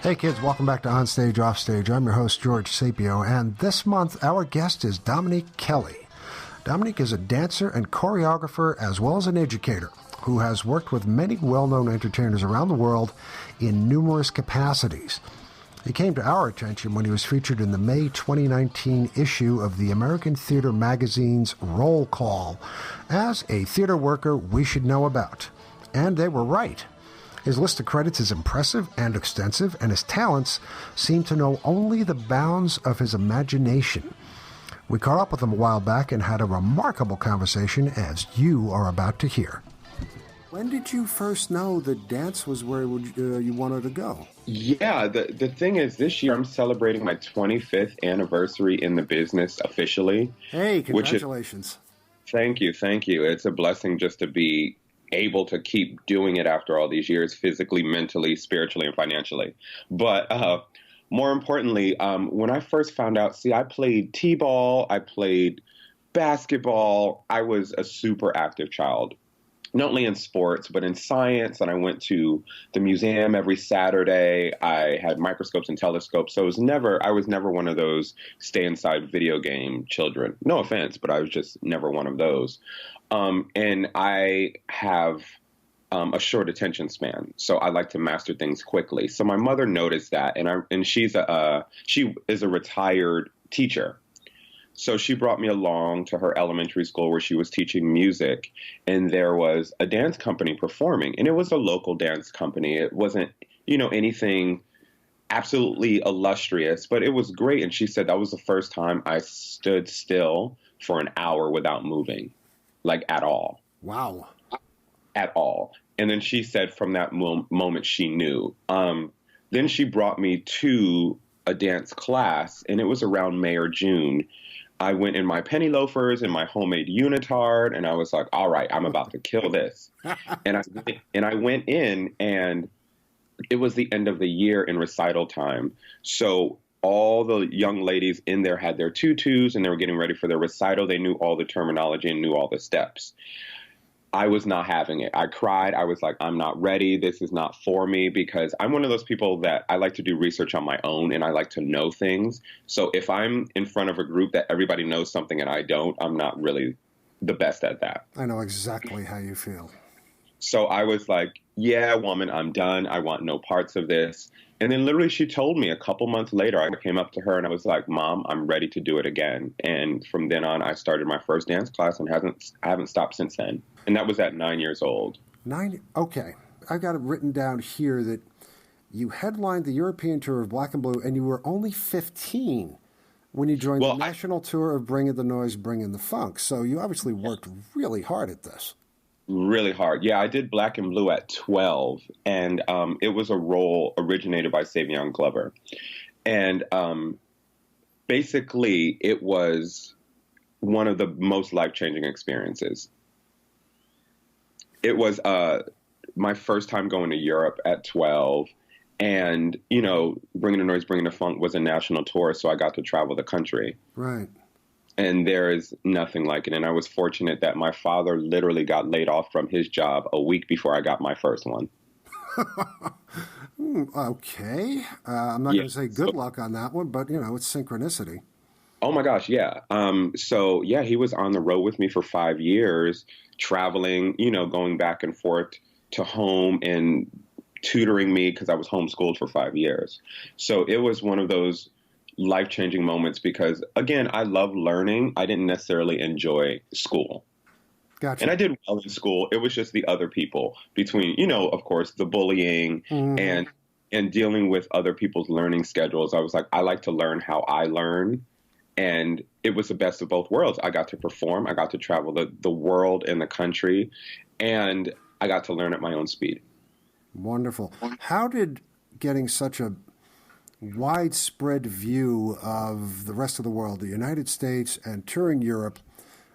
Hey kids, welcome back to On Stage, Off Stage. I'm your host, George Sapio, and this month our guest is Dominique Kelley. Dominique is a dancer and choreographer as well as an educator who has worked with many well-known entertainers around the world in numerous capacities. He came to our attention when he was featured in the May 2019 issue of the American Theater magazine's Roll Call as a theater worker we should know about. And they were right. His list of credits is impressive and extensive, and his talents seem to know only the bounds of his imagination. We caught up with him a while back and had a remarkable conversation, as you are about to hear. When did you first know that dance was where you wanted to go? Yeah, the thing is, this year I'm celebrating my 25th anniversary in the business officially. Hey, congratulations. Thank you. It's a blessing just to be able to keep doing it after all these years, physically, mentally, spiritually, and financially. But more importantly, when I first found out, I played t-ball, I played basketball. I was a super active child, not only in sports, but in science. And I went to the museum every Saturday. I had microscopes and telescopes. So I was never one of those stay inside video game children. No offense, but I was just never one of those. And I have a short attention span, so I like to master things quickly. So my mother noticed that, and she is a retired teacher. So she brought me along to her elementary school where she was teaching music, and there was a dance company performing, and it was a local dance company. It wasn't, anything absolutely illustrious, but it was great. And she said that was the first time I stood still for an hour without moving. Like at all. Wow. At all. And then she said from that moment she knew. Then she brought me to a dance class, and it was around May or June. I went in my penny loafers and my homemade unitard, and I was like, all right, I'm about to kill this. and I went in, and it was the end of the year in recital time. So all the young ladies in there had their tutus and they were getting ready for their recital. They knew all the terminology and knew all the steps. I was not having it. I cried. I was like, I'm not ready. This is not for me, because I'm one of those people that I like to do research on my own and I like to know things. So if I'm in front of a group that everybody knows something and I don't, I'm not really the best at that. I know exactly how you feel. So I was like, yeah, woman, I'm done. I want no parts of this. And then literally she told me a couple months later, I came up to her and I was like, Mom, I'm ready to do it again. And from then on, I started my first dance class and I haven't stopped since then. And that was at 9 years old. Okay. I've got it written down here that you headlined the European tour of Black and Blue, and you were only 15 when you joined the national tour of Bring in the Noise, Bring in the Funk. So you obviously worked really hard at this. Really hard. Yeah, I did Black and Blue at 12, and it was a role originated by Savion Glover. And basically, it was one of the most life-changing experiences. It was my first time going to Europe at 12, and, Bringing the Noise, Bringing the Funk was a national tour, so I got to travel the country. Right. And there is nothing like it. And I was fortunate that my father literally got laid off from his job a week before I got my first one. Okay. I'm not going to say good luck on that one, but, it's synchronicity. Oh, my gosh, yeah. So, he was on the road with me for 5 years, traveling, going back and forth to home and tutoring me because I was homeschooled for 5 years. So it was one of those life-changing moments because, again, I love learning. I didn't necessarily enjoy school. Gotcha. And I did well in school. It was just the other people between, of course, the bullying and dealing with other people's learning schedules. I was like, I like to learn how I learn. And it was the best of both worlds. I got to perform. I got to travel the world and the country. And I got to learn at my own speed. Wonderful. How did getting such a widespread view of the rest of the world, the United States, and touring Europe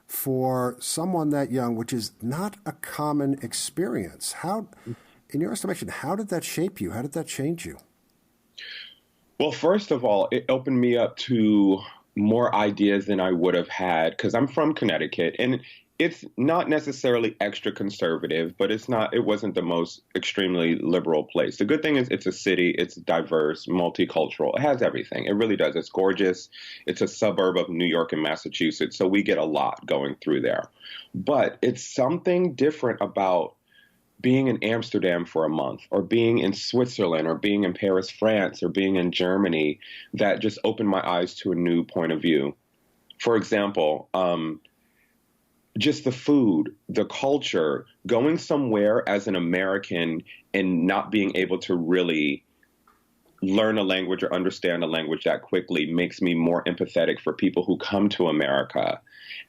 for someone that young, which is not a common experience. How, in your estimation, how did that shape you? How did that change you? Well, first of all, it opened me up to more ideas than I would have had because I'm from Connecticut, and it's not necessarily extra conservative, but it wasn't the most extremely liberal place. The good thing is it's a city, it's diverse, multicultural. It has everything. It really does. It's gorgeous. It's a suburb of New York and Massachusetts, so we get a lot going through there. But it's something different about being in Amsterdam for a month, or being in Switzerland, or being in Paris, France, or being in Germany, that just opened my eyes to a new point of view. For example, just the food, the culture, going somewhere as an American and not being able to really learn a language or understand a language that quickly makes me more empathetic for people who come to America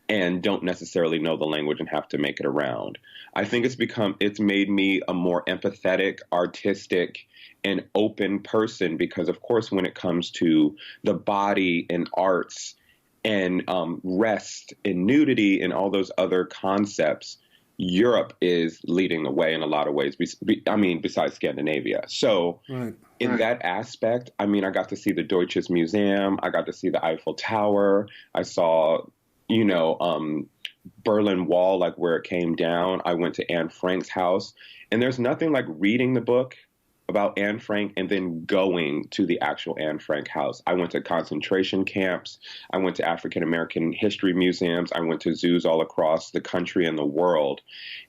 and don't necessarily know the language and have to make it around. I think it's made me a more empathetic, artistic, and open person because, of course, when it comes to the body and arts and rest and nudity and all those other concepts, Europe is leading the way in a lot of ways. Besides Scandinavia. So in that aspect, I got to see the Deutsches Museum. I got to see the Eiffel Tower. I saw, Berlin Wall, like where it came down. I went to Anne Frank's house, and there's nothing like reading the book about Anne Frank and then going to the actual Anne Frank house. I went to concentration camps. I went to African American history museums. I went to zoos all across the country and the world.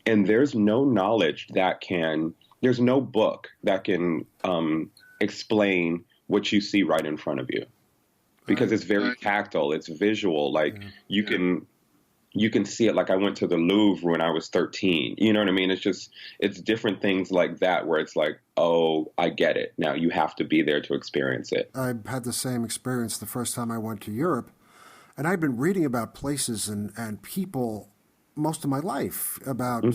And there's no there's no book that can explain what you see right in front of you, because it's very tactile. It's visual. Like you can see it. Like I went to the Louvre when I was 13. You know what I mean? It's different things like that where it's like, oh, I get it. Now you have to be there to experience it. I had the same experience the first time I went to Europe, and I'd been reading about places and people most of my life, about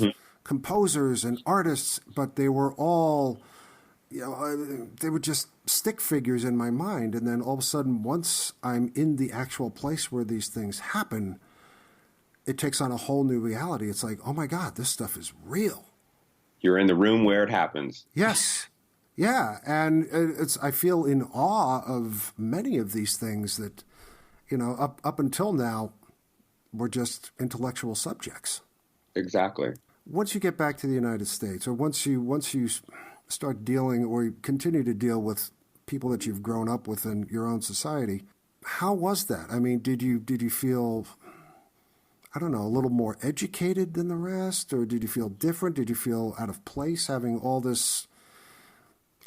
composers and artists, but they were all, they were just stick figures in my mind. And then all of a sudden, once I'm in the actual place where these things happen, it takes on a whole new reality. It's like, oh my God, this stuff is real. You're in the room where it happens. Yes. Yeah. And I feel in awe of many of these things that, up until now, were just intellectual subjects. Exactly. Once you get back to the United States, or once you start dealing or you continue to deal with people that you've grown up with in your own society, how was that? I mean, did you feel, I don't know, a little more educated than the rest? Or did you feel different? Did you feel out of place having all this,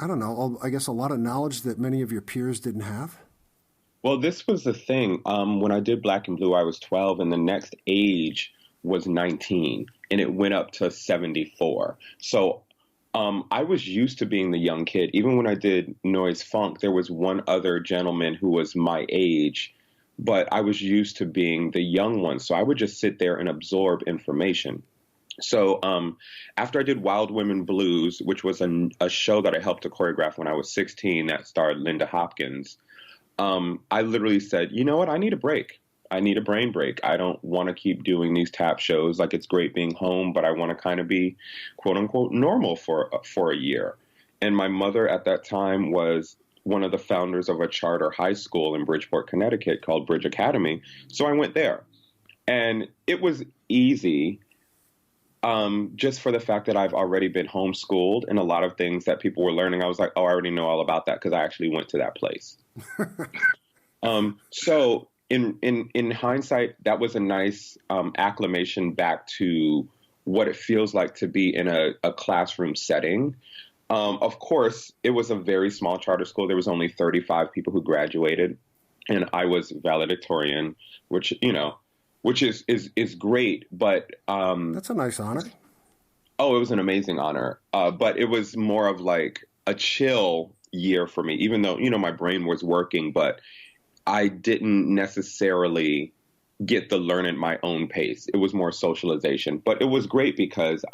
I don't know, I guess a lot of knowledge that many of your peers didn't have? Well, this was the thing. When I did Black and Blue, I was 12, and the next age was 19, and it went up to 74. So I was used to being the young kid. Even when I did Noise Funk, there was one other gentleman who was my age, but I was used to being the young one. So I would just sit there and absorb information. So after I did Wild Women Blues, which was a show that I helped to choreograph when I was 16 that starred Linda Hopkins, I literally said, you know what, I need a break. I need a brain break. I don't want to keep doing these tap shows. Like, it's great being home, but I want to kind of be, quote unquote, normal for a year. And my mother at that time was one of the founders of a charter high school in Bridgeport, Connecticut called Bridge Academy. So I went there, and it was easy. Just for the fact that I've already been homeschooled, and a lot of things that people were learning, I was like, oh, I already know all about that because I actually went to that place. So in hindsight, that was a nice acclimation back to what it feels like to be in a classroom setting. Of course, it was a very small charter school. There was only 35 people who graduated, and I was valedictorian, which is great, but that's a nice honor. Oh, it was an amazing honor. But it was more of like a chill year for me, even though, my brain was working, but I didn't necessarily get to learn at my own pace. It was more socialization, but it was great because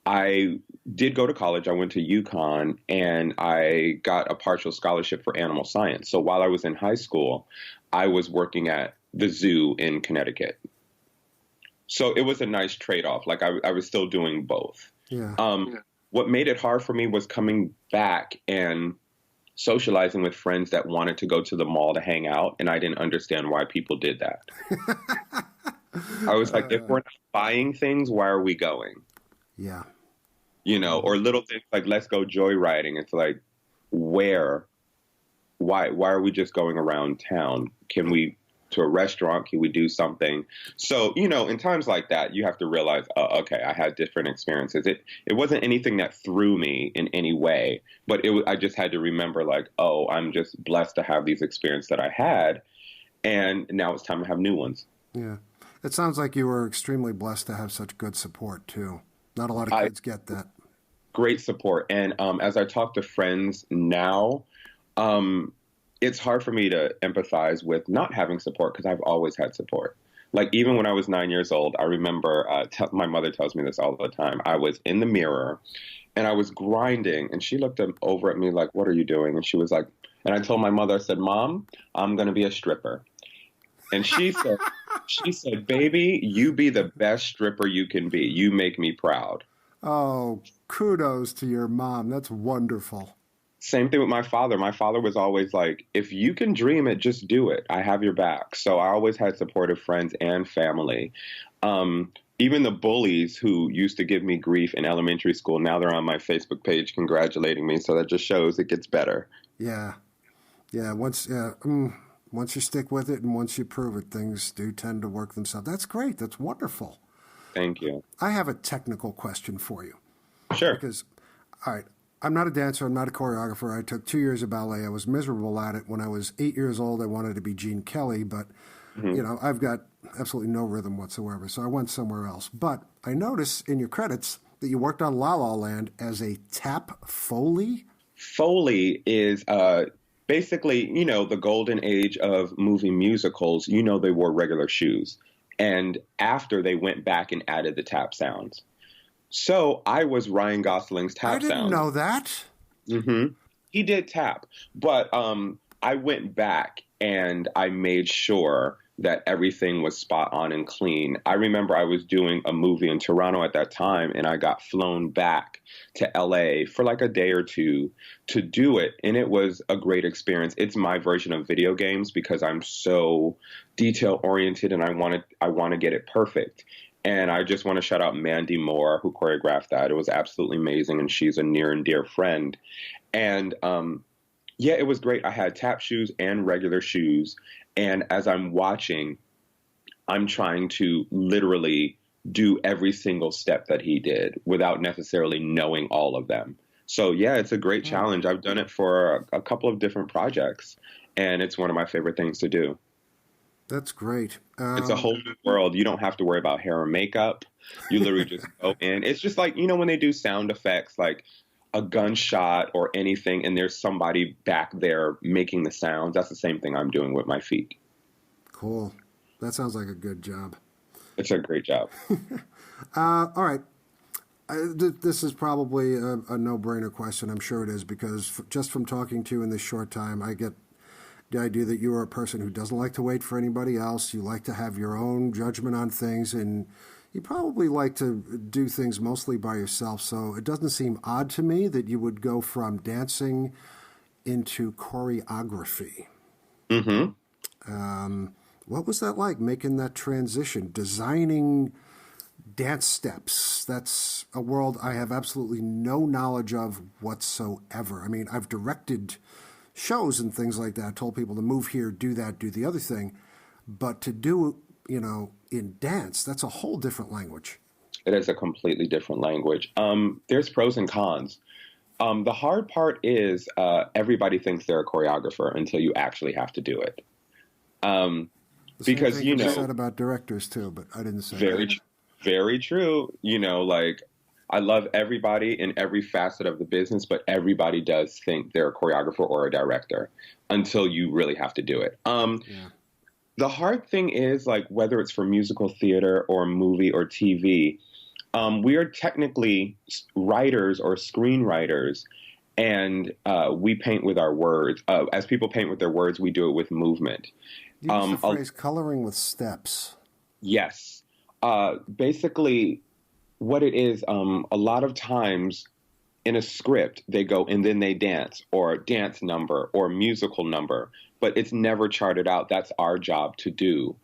I did go to college. I went to UConn, and I got a partial scholarship for animal science. So while I was in high school, I was working at the zoo in Connecticut. So it was a nice trade-off. Like I was still doing both. Yeah. What made it hard for me was coming back and socializing with friends that wanted to go to the mall to hang out, and I didn't understand why people did that. I was like, if we're not buying things, why are we going? Yeah. Or little things like let's go joyriding. It's like, where? Why are we just going around town? Can we to a restaurant? Can we do something? So, in times like that, you have to realize, okay, I had different experiences. It wasn't anything that threw me in any way, but I just had to remember like, oh, I'm just blessed to have these experiences that I had. And now it's time to have new ones. Yeah. It sounds like you were extremely blessed to have such good support too. Not a lot of kids get that. Great support. And as I talk to friends now, it's hard for me to empathize with not having support because I've always had support. Like even when I was 9 years old, I remember my mother tells me this all the time. I was in the mirror and I was grinding and she looked over at me like, what are you doing? And she was like, and I told my mother, I said, Mom, I'm going to be a stripper. And she said, baby, you be the best stripper you can be. You make me proud. Oh, kudos to your mom. That's wonderful. Same thing with my father. My father was always like, if you can dream it, just do it. I have your back. So I always had supportive friends and family. Even the bullies who used to give me grief in elementary school, now they're on my Facebook page congratulating me. So that just shows it gets better. Yeah. Yeah. Once you stick with it and once you prove it, things do tend to work themselves. That's great. That's wonderful. Thank you. I have a technical question for you. Sure. Because, all right, I'm not a dancer. I'm not a choreographer. I took 2 years of ballet. I was miserable at it. When I was 8 years old, I wanted to be Gene Kelly, but, I've got absolutely no rhythm whatsoever, so I went somewhere else. But I notice in your credits that you worked on La La Land as a tap Foley. Foley is basically, the golden age of movie musicals. They wore regular shoes. And after they went back and added the tap sounds. So I was Ryan Gosling's tap sound. I didn't know that. Mm-hmm. He did tap. But I went back and I made sure that everything was spot on and clean. I remember I was doing a movie in Toronto at that time, and I got flown back to LA for like a day or two to do it. And it was a great experience. It's my version of video games because I'm so detail oriented and I want to get it perfect. And I just want to shout out Mandy Moore, who choreographed that. It was absolutely amazing. And she's a near and dear friend. And yeah, it was great. I had tap shoes and regular shoes. And as I'm watching, I'm trying to literally do every single step that he did without necessarily knowing all of them. So, yeah, it's a great challenge. I've done it for a couple of different projects, and it's one of my favorite things to do. That's great. It's a whole new world. You don't have to worry about hair or makeup. You literally just go in. It's just like, when they do sound effects, like a gunshot or anything, and there's somebody back there making the sounds. That's the same thing I'm doing with my feet. Cool. That sounds like a good job. It's a great job. All right. This is probably a no-brainer question. I'm sure it is, because just from talking to you in this short time, I get the idea that you are a person who doesn't like to wait for anybody else. You like to have your own judgment on things, and you probably like to do things mostly by yourself. So it doesn't seem odd to me that you would go from dancing into choreography. Mm-hmm. What was that like, making that transition, designing dance steps? That's a world I have absolutely no knowledge of whatsoever. I mean, I've directed shows and things like that, told people to move here, do that, do the other thing. But to do, in dance, that's a whole different language. It is a completely different language. There's pros and cons. The hard part is everybody thinks they're a choreographer until you actually have to do it. Because, you said about directors too, but I didn't say that. Very true. Like, I love everybody in every facet of the business, but everybody does think they're a choreographer or a director until you really have to do it. Yeah. The hard thing is, like, whether it's for musical theater or movie or TV, we are technically writers or screenwriters, and we paint with our words. As people paint with their words, we do it with movement. You use the phrase coloring with steps. Yes. Basically, what it is, a lot of times in a script, they go and then they dance, or dance number or musical number, but it's never charted out. That's our job to do.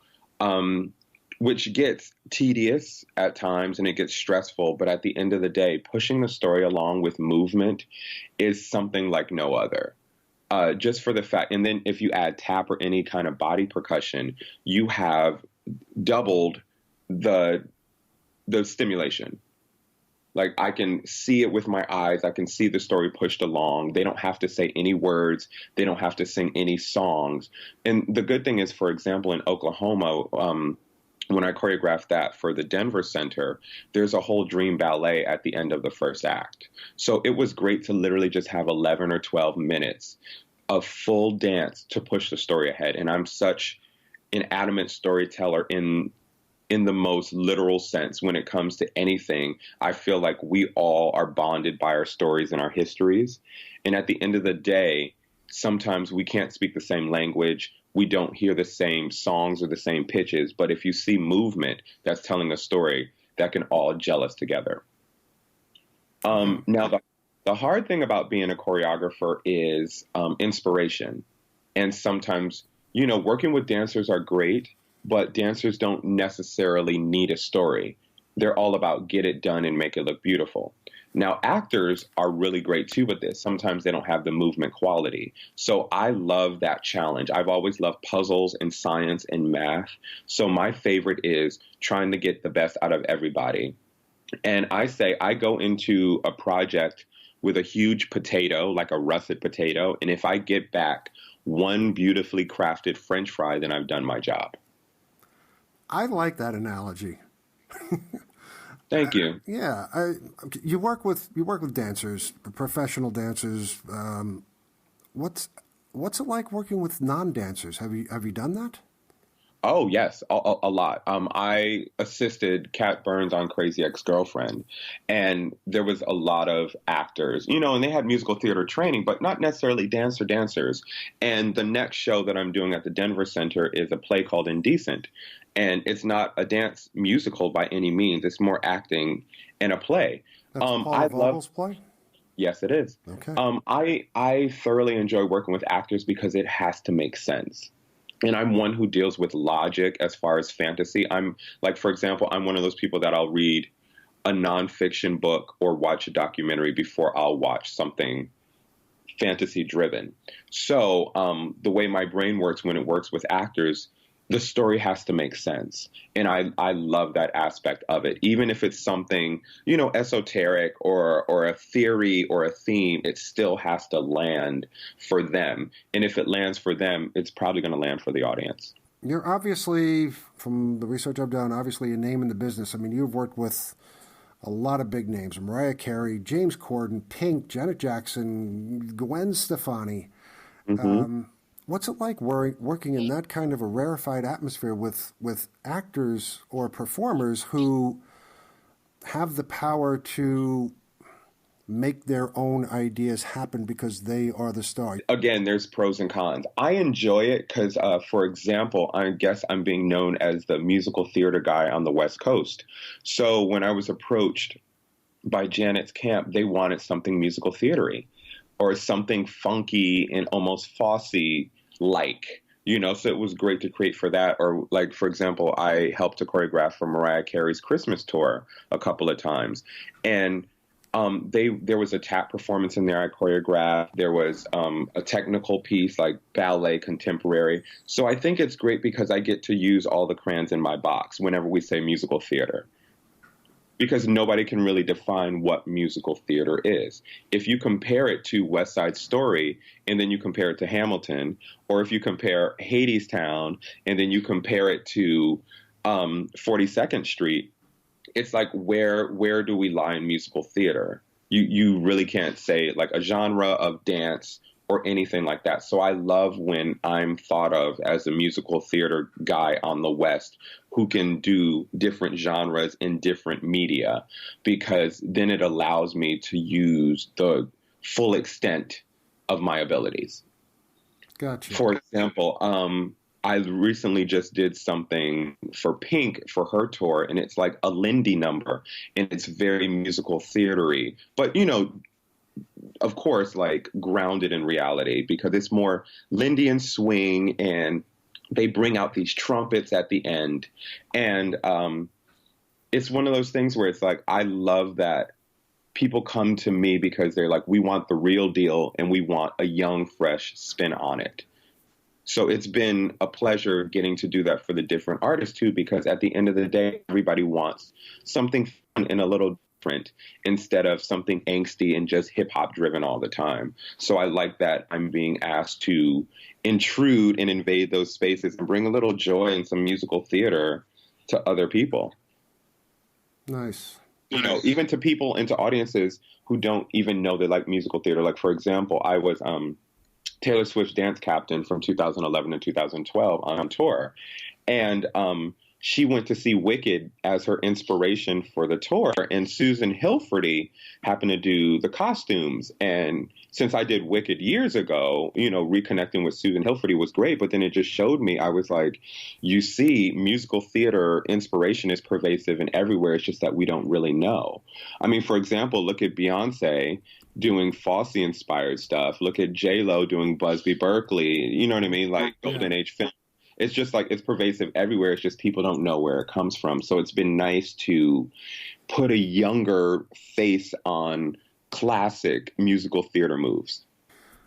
which gets tedious at times and it gets stressful. But at the end of the day, pushing the story along with movement is something like no other. Just for the fact, and then if you add tap or any kind of body percussion, you have doubled the stimulation. Like, I can see it with my eyes. I can see the story pushed along. They don't have to say any words. They don't have to sing any songs. And the good thing is, for example, in Oklahoma, when I choreographed that for the Denver Center, there's a whole dream ballet at the end of the first act. So it was great to literally just have 11 or 12 minutes of full dance to push the story ahead. And I'm such an adamant storyteller in the most literal sense when it comes to anything. I feel like we all are bonded by our stories and our histories. And at the end of the day, sometimes we can't speak the same language. We don't hear the same songs or the same pitches. But if you see movement that's telling a story, that can all gel us together. Now, the hard thing about being a choreographer is inspiration. And sometimes, working with dancers are great, but dancers don't necessarily need a story. They're all about get it done and make it look beautiful. Now, actors are really great too with this. Sometimes they don't have the movement quality. So I love that challenge. I've always loved puzzles and science and math. So my favorite is trying to get the best out of everybody. And I say I go into a project with a huge potato, like a russet potato. And if I get back one beautifully crafted French fry, then I've done my job. I like that analogy. Thank you. You work with dancers, professional dancers. What's it like working with non-dancers? Have you done that? Oh, yes, a lot. I assisted Kat Burns on Crazy Ex-Girlfriend, and there was a lot of actors, and they had musical theater training, but not necessarily dancers. And the next show that I'm doing at the Denver Center is a play called Indecent, and it's not a dance musical by any means. It's more acting and a play. That's Paul Vogel's play? Yes, it is. Okay. I thoroughly enjoy working with actors because it has to make sense. And I'm one who deals with logic as far as fantasy. I'm like, for example, I'm one of those people that I'll read a nonfiction book or watch a documentary before I'll watch something fantasy driven. So the way my brain works when it works with actors, the story has to make sense. And I love that aspect of it. Even if it's something, esoteric or a theory or a theme, it still has to land for them. And if it lands for them, it's probably going to land for the audience. You're obviously, from the research I've done, obviously a name in the business. I mean, you've worked with a lot of big names: Mariah Carey, James Corden, Pink, Janet Jackson, Gwen Stefani. Mm-hmm. What's it like working in that kind of a rarefied atmosphere with actors or performers who have the power to make their own ideas happen because they are the star? Again, there's pros and cons. I enjoy it because, for example, I guess I'm being known as the musical theater guy on the West Coast. So when I was approached by Janet's camp, they wanted something musical theater-y or something funky and almost Fosse-like. So it was great to create for that. Or like, for example, I helped to choreograph for Mariah Carey's Christmas tour a couple of times. And there was a tap performance in there I choreographed. There was a technical piece like ballet contemporary. So I think it's great because I get to use all the crayons in my box whenever we say musical theater. Because nobody can really define what musical theater is. If you compare it to West Side Story and then you compare it to Hamilton, or if you compare Hadestown and then you compare it to 42nd Street, it's like, where do we lie in musical theater? You really can't say like a genre of dance or anything like that. So I love when I'm thought of as a musical theater guy on the West who can do different genres in different media, because then it allows me to use the full extent of my abilities. Gotcha. For example, I recently just did something for Pink for her tour, and it's like a Lindy number, and it's very musical theater-y. But, of course, like grounded in reality, because it's more Lindy and swing and they bring out these trumpets at the end. And it's one of those things where it's like, I love that people come to me because they're like, we want the real deal and we want a young, fresh spin on it. So it's been a pleasure getting to do that for the different artists too, because at the end of the day, everybody wants something fun and a little different instead of something angsty and just hip hop driven all the time. So I like that I'm being asked to intrude and invade those spaces and bring a little joy and some musical theater to other people. Nice. You know, even to people and to audiences who don't even know they like musical theater. Like, for example, I was Taylor Swift's dance captain from 2011 to 2012 on tour. And she went to see Wicked as her inspiration for the tour. And Susan Hilferty happened to do the costumes. And since I did Wicked years ago, you know, reconnecting with Susan Hilferty was great. But then it just showed me, I was like, you see, musical theater inspiration is pervasive and everywhere. It's just that we don't really know. I mean, for example, look at Beyonce doing Fosse-inspired stuff. Look at J-Lo doing Busby Berkeley. You know what I mean? Like Golden Age film. It's just like, it's pervasive everywhere. It's just people don't know where it comes from. So it's been nice to put a younger face on classic musical theater moves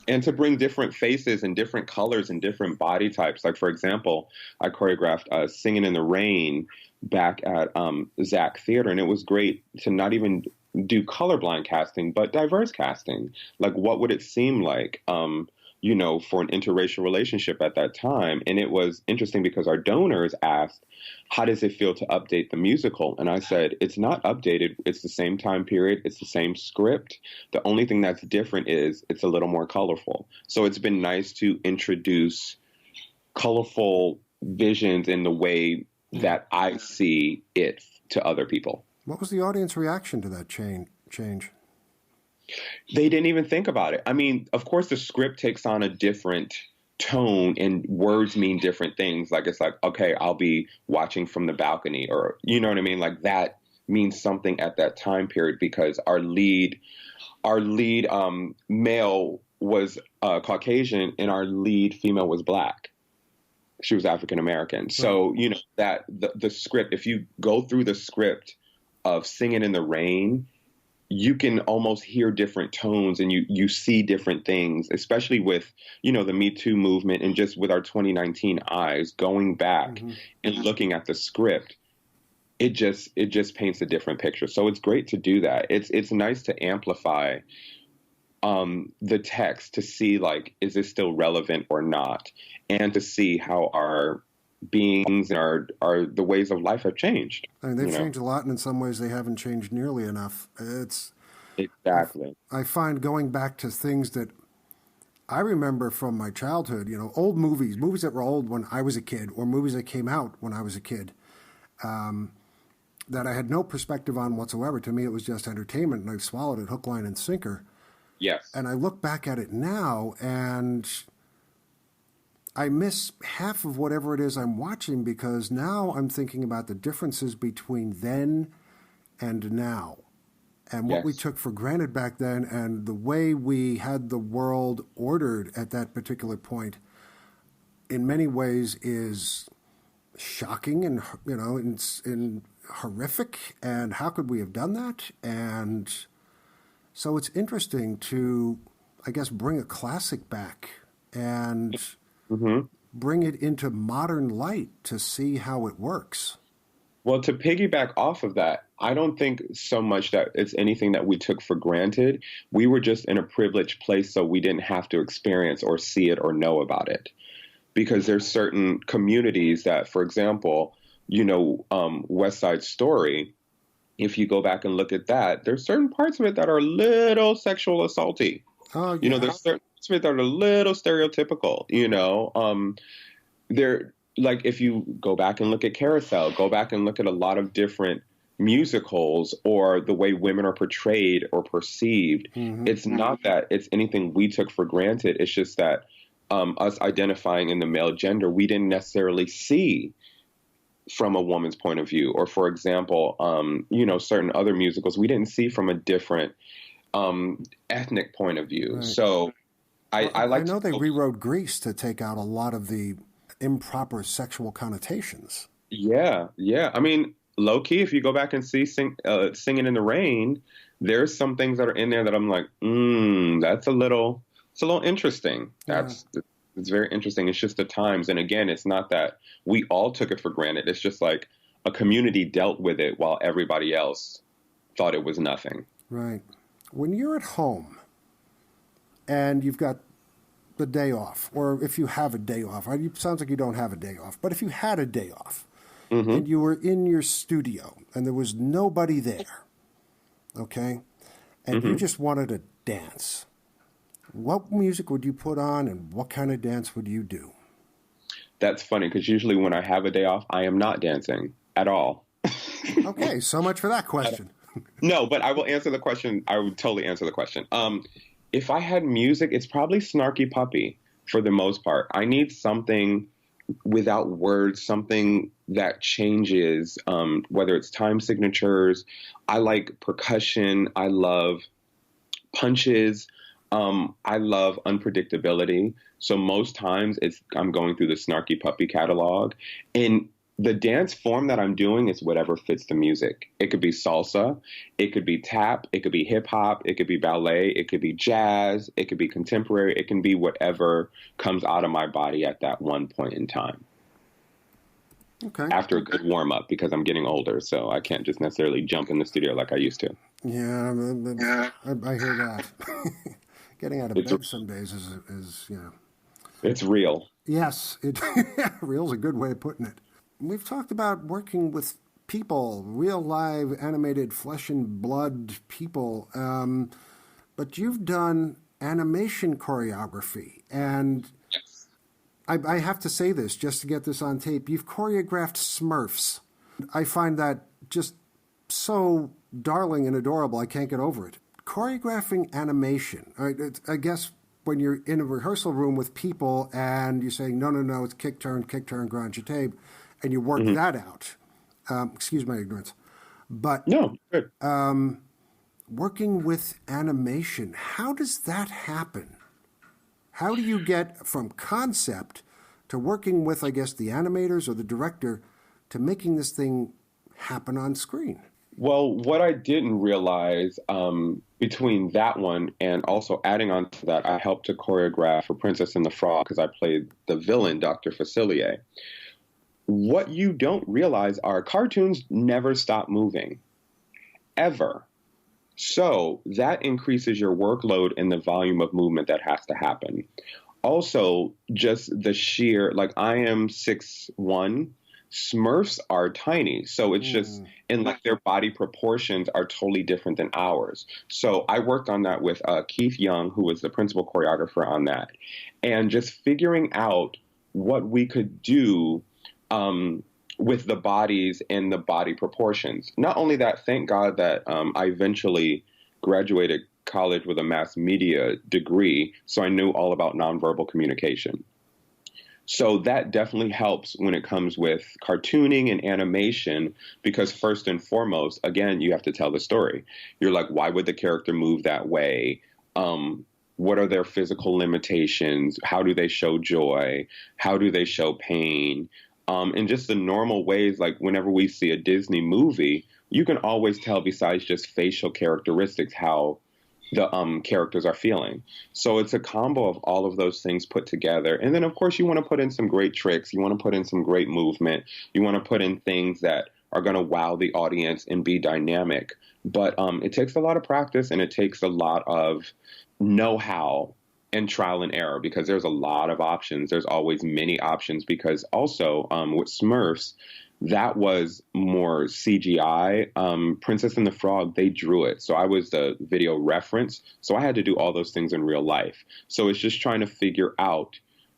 and to bring different faces and different colors and different body types. Like, for example, I choreographed Singing in the Rain back at Zach Theater, and it was great to not even do colorblind casting, but diverse casting. Like, what would it seem like, you know, for an interracial relationship at that time? And it was interesting because our donors asked, how does it feel to update the musical? And I said, it's not updated. It's the same time period. It's the same script. The only thing that's different is it's a little more colorful. So it's been nice to introduce colorful visions in the way that I see it to other people. What was the audience reaction to that change? They didn't even think about it. I mean, of course, the script takes on a different tone and words mean different things. Like, it's like, okay, I'll be watching from the balcony, or, you know what I mean? Like, that means something at that time period because our lead male was Caucasian and our lead female was Black. She was African American. So, you know, that the script, if you go through the script of Singing in the Rain, you can almost hear different tones and you see different things, especially with, you know, the Me Too movement and just with our 2019 eyes going back and looking at the script. It just paints a different picture. So it's great to do that. It's nice to amplify the text to see, like, is this still relevant or not? And to see how our beings and our the ways of life have changed. I mean, they've changed a lot, and in some ways they haven't changed nearly enough. Exactly. I find going back to things that I remember from my childhood, you know, old movies that were old when I was a kid, or movies that came out when I was a kid, that I had no perspective on whatsoever. To me, it was just entertainment, and I've swallowed it hook, line, and sinker. Yes. And I look back at it now, and I miss half of whatever it is I'm watching because now I'm thinking about the differences between then and now and what we took for granted back then and the way we had the world ordered at that particular point in many ways is shocking and, you know, and horrific. And how could we have done that? And so it's interesting to, I guess, bring a classic back and bring it into modern light to see how it works. Well, to piggyback off of that, I don't think so much that it's anything that we took for granted. We were just in a privileged place, so we didn't have to experience or see it or know about it. Because there's certain communities that, for example, you know, West Side Story, if you go back and look at that, there's certain parts of it that are a little sexual assaulty. Oh, yeah. You know, there's certain parts of it that are a little stereotypical, you know. Like, if you go back and look at Carousel, go back and look at a lot of different musicals or the way women are portrayed or perceived. It's not that it's anything we took for granted. It's just that us identifying in the male gender, we didn't necessarily see from a woman's point of view. Or, for example, you know, certain other musicals, we didn't see from a different ethnic point of view. Right. So I know they rewrote Grease to take out a lot of the improper sexual connotations. Yeah, yeah. I mean, low key, if you go back and see Singing in the Rain, there's some things that are in there that I'm like, it's a little interesting. Yeah. It's very interesting. It's just the times. And again, it's not that we all took it for granted. It's just like a community dealt with it while everybody else thought it was nothing. Right. When you're at home and you've got the day off, or if you have a day off, it sounds like you don't have a day off, but if you had a day off and you were in your studio and there was nobody there, okay, and you just wanted to dance, what music would you put on and what kind of dance would you do? That's funny because usually when I have a day off, I am not dancing at all. Okay, so much for that question. No, but I will answer the question. I would totally answer the question. If I had music, it's probably Snarky Puppy for the most part. I need something without words, something that changes, whether it's time signatures. I like percussion. I love punches. I love unpredictability. So most times I'm going through the Snarky Puppy catalog. And the dance form that I'm doing is whatever fits the music. It could be salsa, it could be tap, it could be hip hop, it could be ballet, it could be jazz, it could be contemporary, it can be whatever comes out of my body at that one point in time. Okay. After a good warm up, because I'm getting older, so I can't just necessarily jump in the studio like I used to. Yeah, I hear that. Getting out of bed some days is It's real. Yes, real's a good way of putting it. We've talked about working with people, real live animated flesh and blood people, but you've done animation choreography, and I have to say this just to get this on tape. You've choreographed Smurfs. I find that just so darling and adorable. I can't get over it. Choreographing animation, I guess when you're in a rehearsal room with people and you're saying, no, it's kick, turn, grand tape, and you work that out. Excuse my ignorance. But no, good. Working with animation, how does that happen? How do you get from concept to working with, I guess, the animators or the director to making this thing happen on screen? Well, what I didn't realize between that one and also adding on to that, I helped to choreograph for Princess and the Frog because I played the villain, Dr. Facilier. What you don't realize are cartoons never stop moving, ever. So that increases your workload and the volume of movement that has to happen. Also, just the sheer, like I am 6'1", Smurfs are tiny. So it's just, and like their body proportions are totally different than ours. So I worked on that with Keith Young, who was the principal choreographer on that, and just figuring out what we could do with the bodies and the body proportions. Not only that, thank God that I eventually graduated college with a mass media degree, so I knew all about nonverbal communication. So that definitely helps when it comes with cartooning and animation, because first and foremost, again, you have to tell the story. You're like, why would the character move that way? What are their physical limitations? How do they show joy? How do they show pain? And just the normal ways, like whenever we see a Disney movie, you can always tell besides just facial characteristics how the characters are feeling. So it's a combo of all of those things put together. And then, of course, you want to put in some great tricks. You want to put in some great movement. You want to put in things that are going to wow the audience and be dynamic. But it takes a lot of practice, and it takes a lot of know-how and trial and error, because there's a lot of options. There's always many options, because also with Smurfs, that was more CGI. Princess and the Frog, they drew it. So I was the video reference. So I had to do all those things in real life. So it's just trying to figure out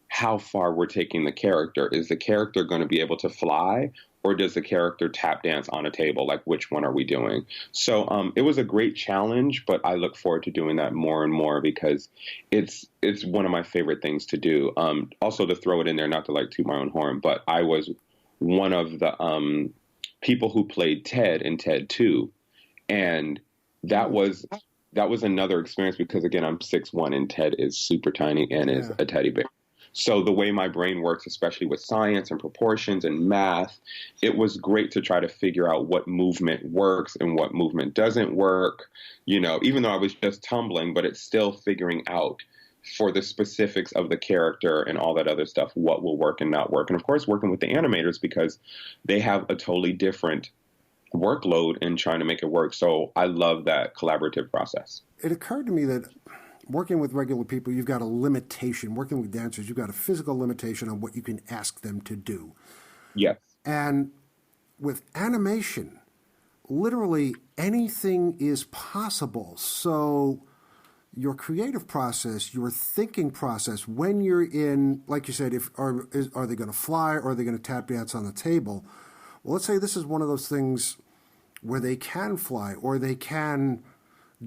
how far we're taking the character. Is the character going to be able to fly, or does the character tap dance on a table? Like, which one are we doing? So it was a great challenge, but I look forward to doing that more and more, because it's one of my favorite things to do. Also, to throw it in there, not to like toot my own horn, but I was one of the people who played Ted in Ted 2. And that was another experience, because again, I'm 6'1", and Ted is super tiny and is a teddy bear. So the way my brain works, especially with science and proportions and math, it was great to try to figure out what movement works and what movement doesn't work, even though I was just tumbling, but it's still figuring out for the specifics of the character and all that other stuff, what will work and not work. And of course, working with the animators because they have a totally different workload in trying to make it work. So I love that collaborative process. It occurred to me that working with regular people, you've got a limitation. Working with dancers, you've got a physical limitation on what you can ask them to do. Yes. And with animation, literally anything is possible. So your creative process, your thinking process, when you're in, like you said, are they going to fly or are they going to tap dance on the table? Well, let's say this is one of those things where they can fly or they can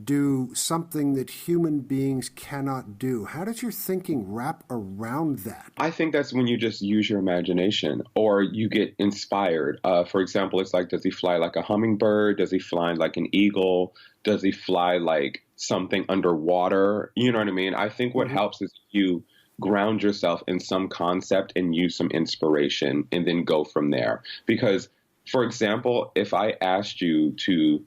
do something that human beings cannot do. How does your thinking wrap around that? I think that's when you just use your imagination or you get inspired. For example, it's like, does he fly like a hummingbird? Does he fly like an eagle? Does he fly like something underwater? You know what I mean? I think what helps is you ground yourself in some concept and use some inspiration and then go from there. Because, for example, if I asked you to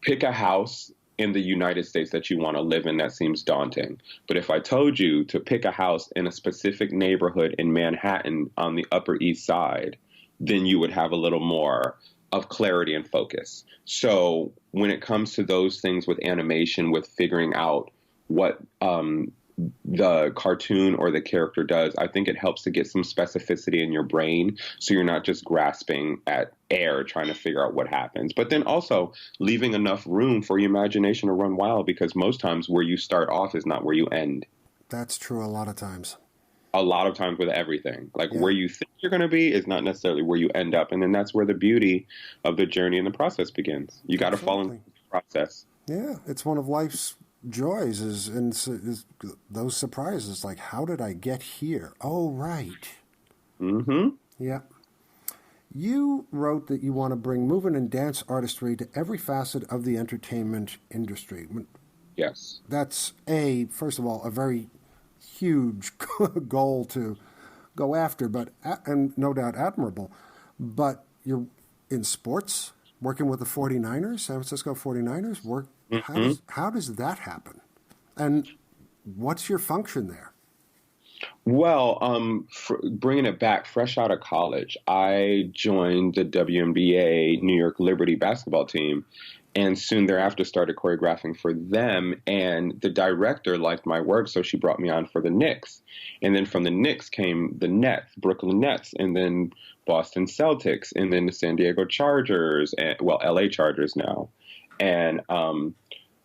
pick a house in the United States that you want to live in, that seems daunting. But if I told you to pick a house in a specific neighborhood in Manhattan on the Upper East Side, then you would have a little more of clarity and focus. So when it comes to those things with animation, with figuring out what the cartoon or the character does, I think it helps to get some specificity in your brain so you're not just grasping at air trying to figure out what happens. But then also leaving enough room for your imagination to run wild, because most times where you start off is not where you end. That's true a lot of times. A lot of times with everything. Like where you think you're going to be is not necessarily where you end up. And then that's where the beauty of the journey and the process begins. You got to fall into the process. Yeah, it's one of life's joys is those surprises. Like, how did I get here? Oh, right. Mm-hmm. Yeah. You wrote that you want to bring movement and dance artistry to every facet of the entertainment industry. Yes. That's first of all, a very huge goal to go after, and no doubt admirable. But you're in sports, working with the 49ers, San Francisco 49ers. How does that happen? And what's your function there? Well, bringing it back, fresh out of college, I joined the WNBA New York Liberty basketball team, and soon thereafter started choreographing for them. And the director liked my work, so she brought me on for the Knicks. And then from the Knicks came the Nets, Brooklyn Nets, and then Boston Celtics, and then the San Diego Chargers, and LA Chargers now. And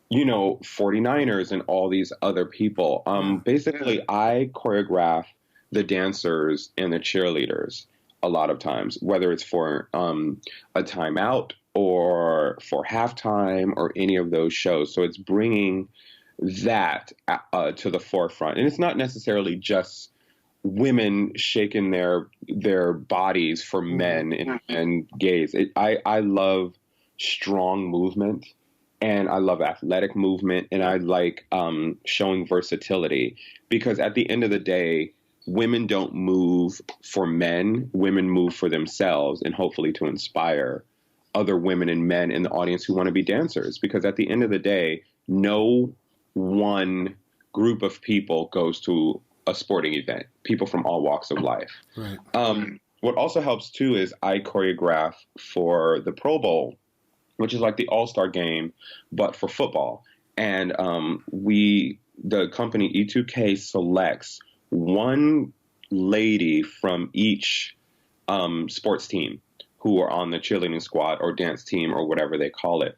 49ers and all these other people. Basically, I choreograph the dancers and the cheerleaders a lot of times, whether it's for a timeout or for halftime or any of those shows. So it's bringing that to the forefront. And it's not necessarily just women shaking their bodies for men and gays. I love strong movement. And I love athletic movement, and I like showing versatility, because at the end of the day, women don't move for men. Women move for themselves, and hopefully to inspire other women and men in the audience who want to be dancers. Because at the end of the day, no one group of people goes to a sporting event. People from all walks of life. Right. What also helps, too, is I choreograph for the Pro Bowl, which is like the All-Star game, but for football. And the company E2K selects one lady from each sports team who are on the cheerleading squad or dance team or whatever they call it.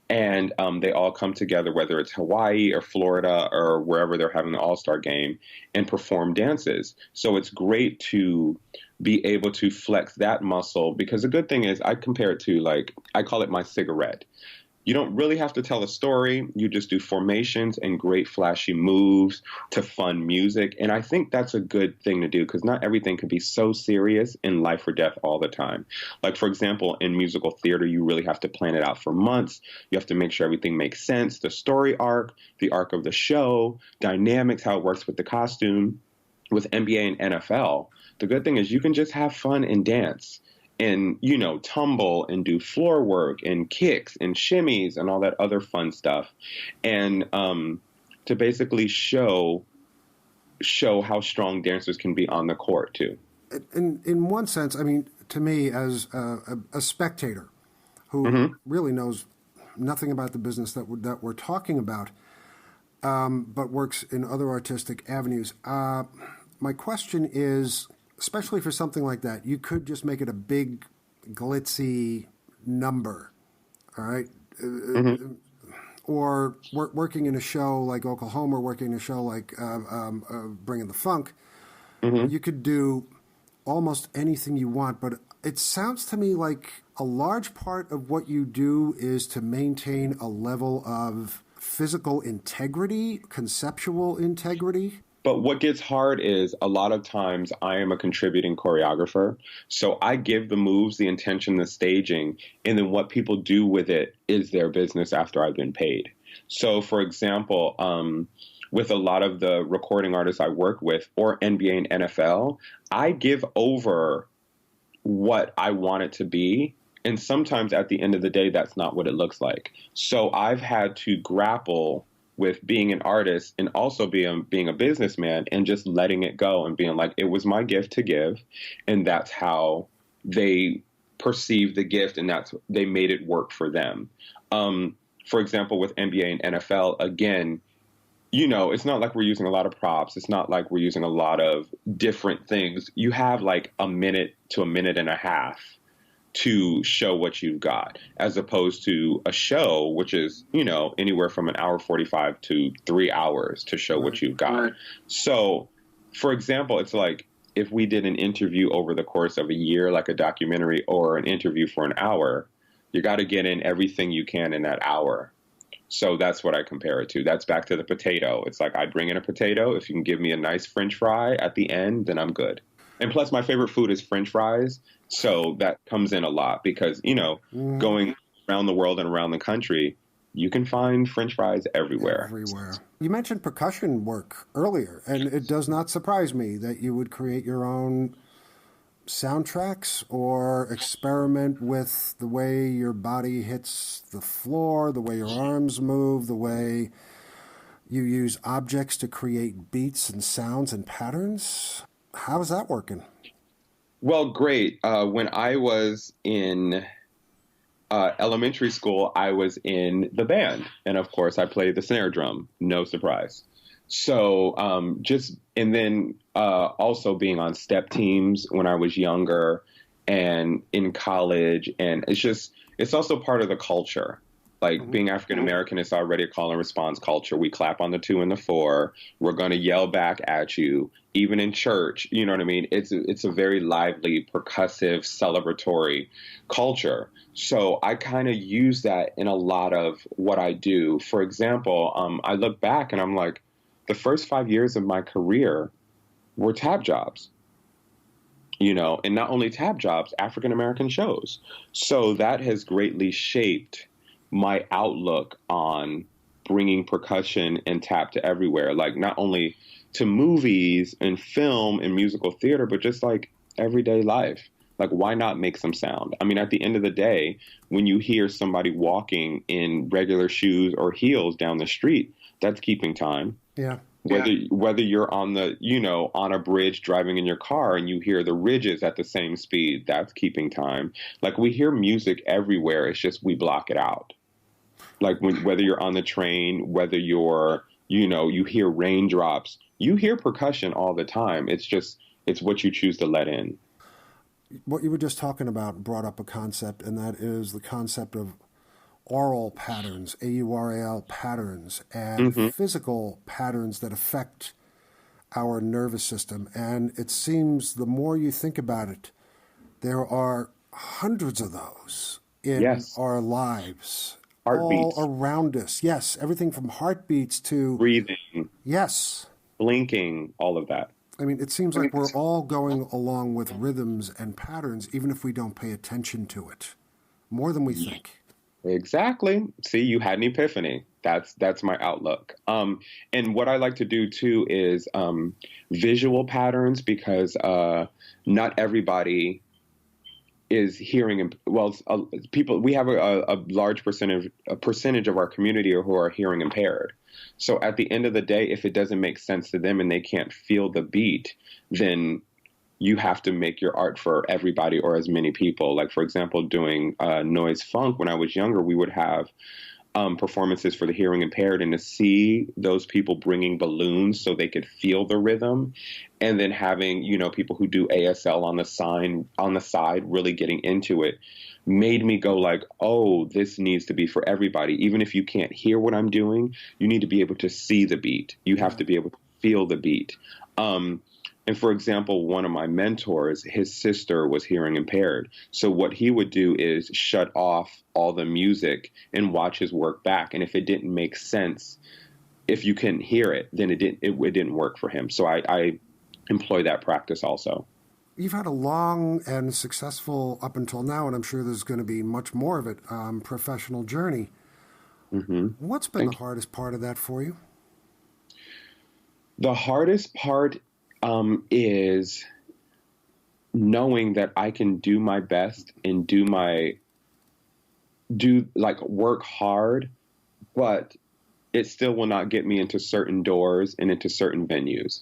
And they all come together, whether it's Hawaii or Florida or wherever they're having the All-Star game, and perform dances. So it's great to be able to flex that muscle, because the good thing is I compare it to, I call it my cigarette. You don't really have to tell a story. You just do formations and great flashy moves to fun music. And I think that's a good thing to do, because not everything can be so serious in life or death all the time. Like, for example, in musical theater, you really have to plan it out for months. You have to make sure everything makes sense. The story arc, the arc of the show, dynamics, how it works with the costume. with NBA and NFL, the good thing is you can just have fun and dance and, tumble and do floor work and kicks and shimmies and all that other fun stuff. And to basically show how strong dancers can be on the court too. In one sense, I mean, to me, as a spectator who really knows nothing about the business that we're talking about, but works in other artistic avenues, my question is, especially for something like that, you could just make it a big, glitzy number, all right? Or working in a show like Oklahoma, or working in a show like Bringing the Funk, you could do almost anything you want. But it sounds to me like a large part of what you do is to maintain a level of physical integrity, conceptual integrity. But what gets hard is a lot of times I am a contributing choreographer. So I give the moves, the intention, the staging, and then what people do with it is their business after I've been paid. So, for example, with a lot of the recording artists I work with, or NBA and NFL, I give over what I want it to be. And sometimes at the end of the day, that's not what it looks like. So I've had to grapple with being an artist and also being a businessman and just letting it go and being like, it was my gift to give. And that's how they perceived the gift, and they made it work for them. For example, with NBA and NFL, again, it's not like we're using a lot of props. It's not like we're using a lot of different things. You have like a minute to a minute and a half to show what you've got, as opposed to a show, which is, anywhere from an hour 45 to 3 hours to show what you've got. Right. So, for example, it's like if we did an interview over the course of a year, like a documentary, or an interview for an hour, you got to get in everything you can in that hour. So that's what I compare it to. That's back to the potato. It's like I bring in a potato. If you can give me a nice French fry at the end, then I'm good. And plus, my favorite food is French fries. So that comes in a lot because, going around the world and around the country, you can find French fries everywhere. Everywhere. You mentioned percussion work earlier, and it does not surprise me that you would create your own soundtracks or experiment with the way your body hits the floor, the way your arms move, the way you use objects to create beats and sounds and patterns. How's that working? Well, great. When I was in elementary school, I was in the band. And of course, I played the snare drum. No surprise. So and then also being on step teams when I was younger and in college. And it's also part of the culture. Like being African American, it's already a call and response culture. We clap on the 2 and the 4. We're going to yell back at you, even in church. You know what I mean? It's a very lively, percussive, celebratory culture. So I kind of use that in a lot of what I do. For example, I look back and I'm like, the first 5 years of my career were tap jobs. And not only tap jobs, African American shows. So that has greatly shaped my outlook on bringing percussion and tap to everywhere, like not only to movies and film and musical theater, but just like everyday life. Like, why not make some sound? I mean, at the end of the day, when you hear somebody walking in regular shoes or heels down the street, that's keeping time. Yeah. Whether you're on on a bridge driving in your car and you hear the ridges at the same speed, that's keeping time. Like, we hear music everywhere. It's just we block it out. Like whether you're on the train, whether you're, you hear raindrops, you hear percussion all the time. It's what you choose to let in. What you were just talking about brought up a concept, and that is the concept of aural patterns, AURAL patterns, and physical patterns that affect our nervous system. And it seems the more you think about it, there are hundreds of those in our lives. Heartbeats. All around us. Yes, everything from heartbeats to breathing. Yes. Blinking, all of that. I mean, it seems like we're all going along with rhythms and patterns, even if we don't pay attention to it, more than we think. Exactly. See, you had an epiphany. That's my outlook. And what I like to do too is visual patterns, because not everybody is hearing. Well, people, we have a large percentage of our community who are hearing impaired. So at the end of the day, if it doesn't make sense to them and they can't feel the beat, then you have to make your art for everybody or as many people. Like, for example, doing noise funk, when I was younger, we would have performances for the hearing impaired, and to see those people bringing balloons so they could feel the rhythm, and then having, people who do ASL on the side really getting into it, made me go like, oh, this needs to be for everybody. Even if you can't hear what I'm doing, you need to be able to see the beat. You have to be able to feel the beat. And for example, one of my mentors, his sister was hearing impaired. So what he would do is shut off all the music and watch his work back. And if it didn't make sense, if you couldn't hear it, then it didn't work for him. So I employ that practice also. You've had a long and successful, up until now, and I'm sure there's going to be much more of it, professional journey. Mm-hmm. What's been the hardest part of that for you? The hardest part is knowing that I can do my best and work hard, but it still will not get me into certain doors and into certain venues.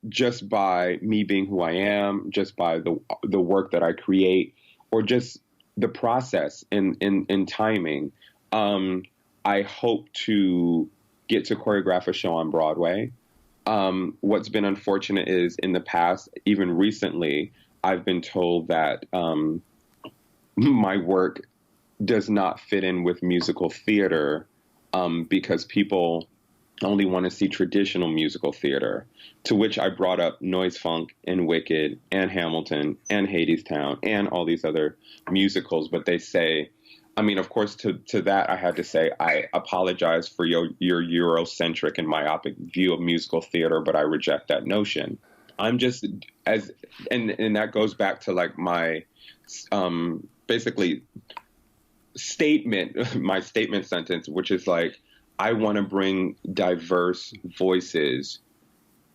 Just by me being who I am, just by the work that I create, or just the process and timing. I hope to get to choreograph a show on Broadway. What's been unfortunate is in the past, even recently, I've been told that my work does not fit in with musical theater because people only want to see traditional musical theater, to which I brought up Noise Funk and Wicked and Hamilton and Hadestown and all these other musicals. But they say, I mean, of course, to that, I had to say, I apologize for your Eurocentric and myopic view of musical theater, but I reject that notion. I'm just and that goes back to like my basically my statement sentence, which is like, I want to bring diverse voices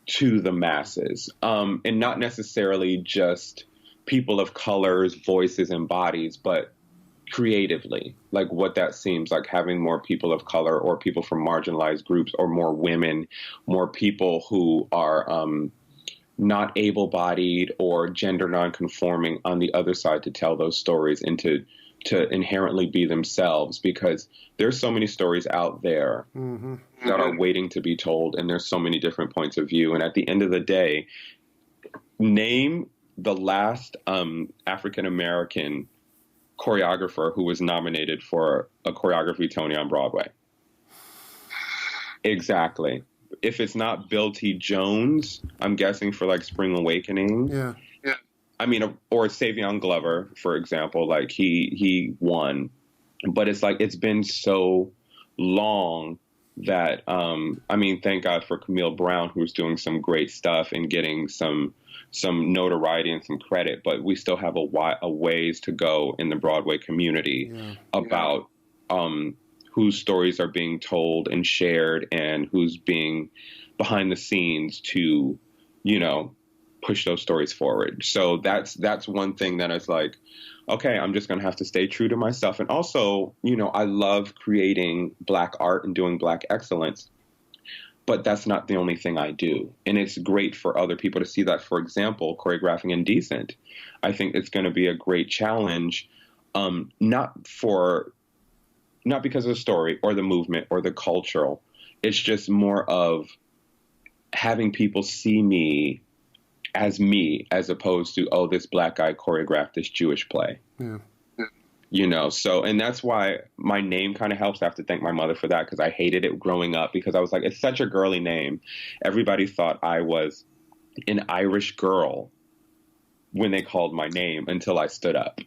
to the masses, and not necessarily just people of colors, voices, and bodies, but creatively, like what that seems like, having more people of color or people from marginalized groups, or more women, more people who are not able-bodied or gender non-conforming on the other side to tell those stories and to inherently be themselves, because there's so many stories out there that are waiting to be told, and there's so many different points of view. And at the end of the day, name the last African-American choreographer who was nominated for a choreography Tony on Broadway. Exactly. If it's not Bill T. Jones, I'm guessing for like Spring Awakening. Yeah. I mean, or Savion Glover, for example, like he won, but it's like, it's been so long that, I mean, thank God for Camille Brown, who's doing some great stuff and getting some notoriety and some credit, but we still have a ways to go in the Broadway community about whose stories are being told and shared, and who's being behind the scenes to, push those stories forward. So that's one thing that is like, okay, I'm just going to have to stay true to myself. And also, I love creating Black art and doing Black excellence, but that's not the only thing I do. And it's great for other people to see that. For example, choreographing Indecent, I think it's going to be a great challenge, not because of the story or the movement or the cultural. It's just more of having people see me, as opposed to, oh, this Black guy choreographed this Jewish play. Yeah. So, and that's why my name kind of helps. I have to thank my mother for that, because I hated it growing up, because I was like, it's such a girly name. Everybody thought I was an Irish girl when they called my name, until I stood up.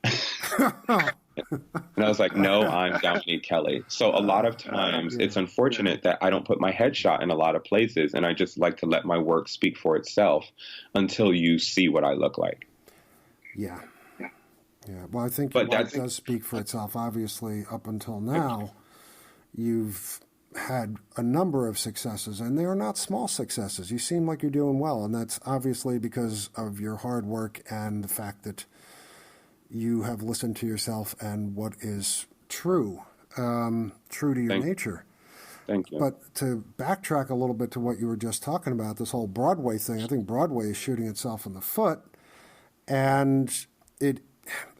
And I was like, no, I'm Dominique Kelley. So a lot of times it's unfortunate that I don't put my headshot in a lot of places, and I just like to let my work speak for itself until you see what I look like. Yeah. Yeah, well, I think But your work does speak for itself. Obviously, up until now, you've had a number of successes, and they are not small successes. You seem like you're doing well, and that's obviously because of your hard work and the fact that you have listened to yourself and what is true, true to your nature. Thank you. But to backtrack a little bit to what you were just talking about, this whole Broadway thing, I think Broadway is shooting itself in the foot, and it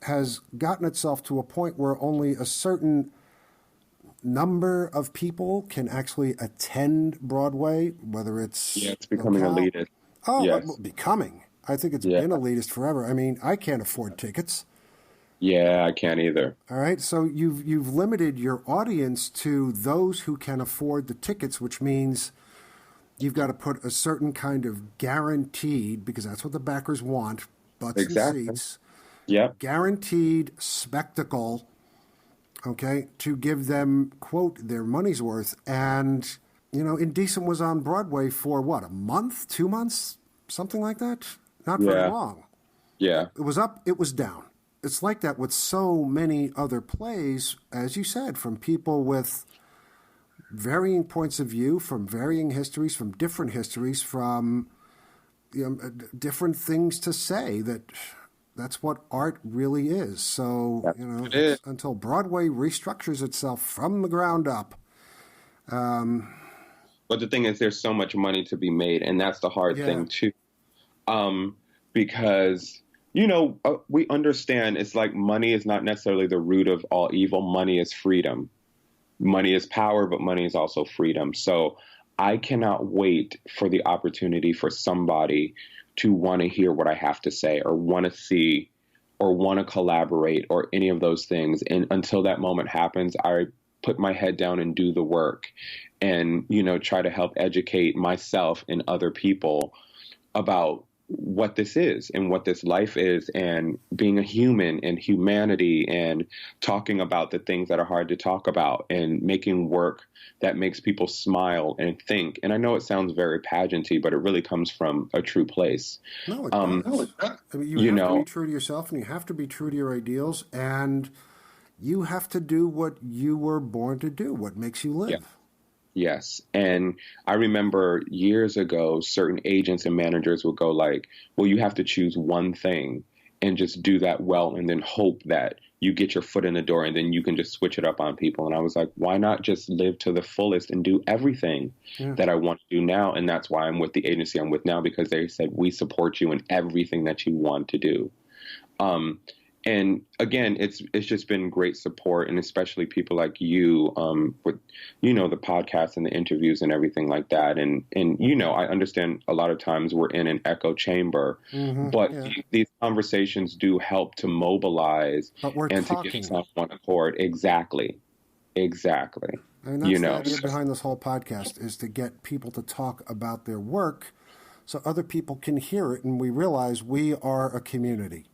has gotten itself to a point where only a certain number of people can actually attend Broadway, whether it's... Yeah, it's becoming elitist. Oh, yes. Becoming. I think it's been elitist forever. I mean, I can't afford tickets. Yeah, I can't either. All right, so you've limited your audience to those who can afford the tickets, which means you've got to put a certain kind of guaranteed, because that's what the backers want, butts and seats. Yep. Guaranteed spectacle, okay, to give them, quote, their money's worth. And, Indecent was on Broadway for, what, a month, 2 months, something like that? Not very long. Yeah. It was up, it was down. It's like that with so many other plays, as you said, from people with varying points of view, from varying histories, from different histories, from different things to say. That's what art really is. So, until Broadway restructures itself from the ground up. But the thing is, there's so much money to be made, and that's the hard thing, too. Because... we understand it's like money is not necessarily the root of all evil. Money is freedom. Money is power, but money is also freedom. So I cannot wait for the opportunity for somebody to want to hear what I have to say or want to see or want to collaborate or any of those things. And until that moment happens, I put my head down and do the work and, try to help educate myself and other people about what this is and what this life is and being a human and humanity and talking about the things that are hard to talk about and making work that makes people smile and think. And I know it sounds very pageanty, but it really comes from a true place. No, it does. I mean, you have to be true to yourself and you have to be true to your ideals and you have to do what you were born to do, what makes you live. Yeah. Yes. And I remember years ago, certain agents and managers would go like, well, you have to choose one thing and just do that well and then hope that you get your foot in the door and then you can just switch it up on people. And I was like, why not just live to the fullest and do everything that I want to do now? And that's why I'm with the agency I'm with now, because they said, we support you in everything that you want to do. And again, it's just been great support, and especially people like you, with, the podcast and the interviews and everything like that. And I understand a lot of times we're in an echo chamber, but these conversations do help to mobilize and to get us on one accord. Exactly. I mean, that's the idea behind this whole podcast, is to get people to talk about their work so other people can hear it and we realize we are a community.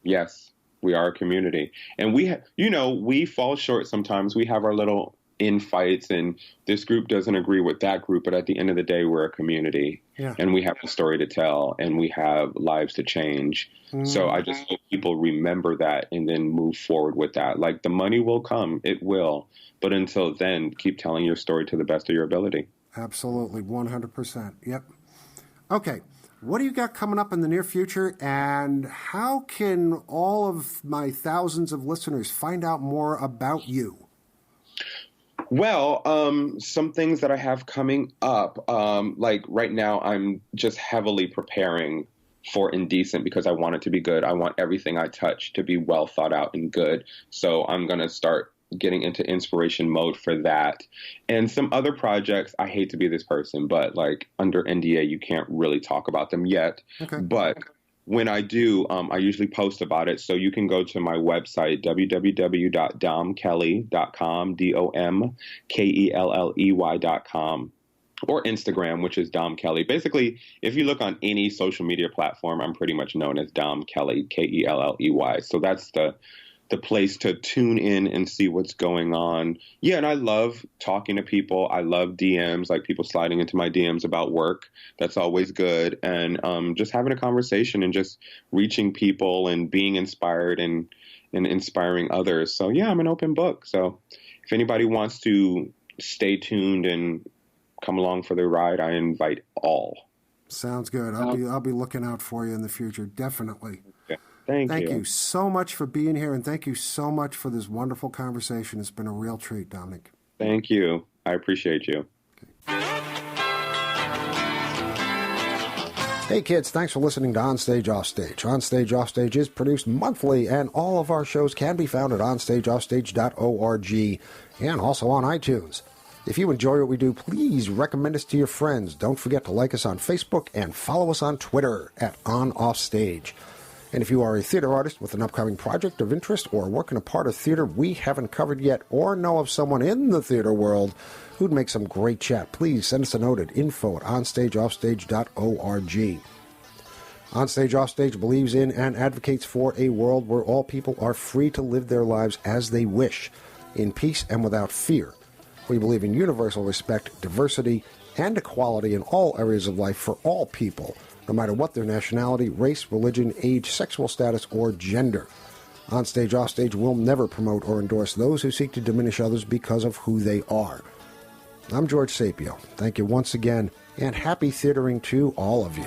Yes. We are a community, and we fall short sometimes. We have our little infights, and this group doesn't agree with that group. But at the end of the day, we're a community, and we have a story to tell, and we have lives to change. So I just hope people remember that and then move forward with that. Like, the money will come, it will, but until then, keep telling your story to the best of your ability. Absolutely, 100%. Yep. Okay. What do you got coming up in the near future, and how can all of my thousands of listeners find out more about you? Well, some things that I have coming up, like right now, I'm just heavily preparing for Indecent because I want it to be good. I want everything I touch to be well thought out and good. So I'm going to start getting into inspiration mode for that. And some other projects, I hate to be this person, but like under NDA, you can't really talk about them yet. Okay. But when I do, I usually post about it. So you can go to my website, www.domkelley.com, DOMKELLEY.com, or Instagram, which is Dom Kelley. Basically, if you look on any social media platform, I'm pretty much known as Dom Kelley, KELLEY. So that's the place to tune in and see what's going on. Yeah, and I love talking to people. I love DMs, like people sliding into my DMs about work. That's always good. And just having a conversation and just reaching people and being inspired and inspiring others. So yeah, I'm an open book. So if anybody wants to stay tuned and come along for the ride, I invite all. Sounds good. I'll be looking out for you in the future, definitely. Yeah. Thank you so much for being here, and thank you so much for this wonderful conversation. It's been a real treat, Dominique. Thank you. I appreciate you. Hey kids, thanks for listening to Onstage Offstage. Onstage Offstage is produced monthly, and all of our shows can be found at onstageoffstage.org and also on iTunes. If you enjoy what we do, please recommend us to your friends. Don't forget to like us on Facebook and follow us on Twitter at OnOffStage. And if you are a theater artist with an upcoming project of interest or working a part of theater we haven't covered yet, or know of someone in the theater world who'd make some great chat, please send us a note at info@onstageoffstage.org. Onstage Offstage believes in and advocates for a world where all people are free to live their lives as they wish, in peace and without fear. We believe in universal respect, diversity, and equality in all areas of life for all people, no matter what their nationality, race, religion, age, sexual status, or gender. Onstage Offstage will never promote or endorse those who seek to diminish others because of who they are. I'm George Sapio. Thank you once again, and happy theatering to all of you.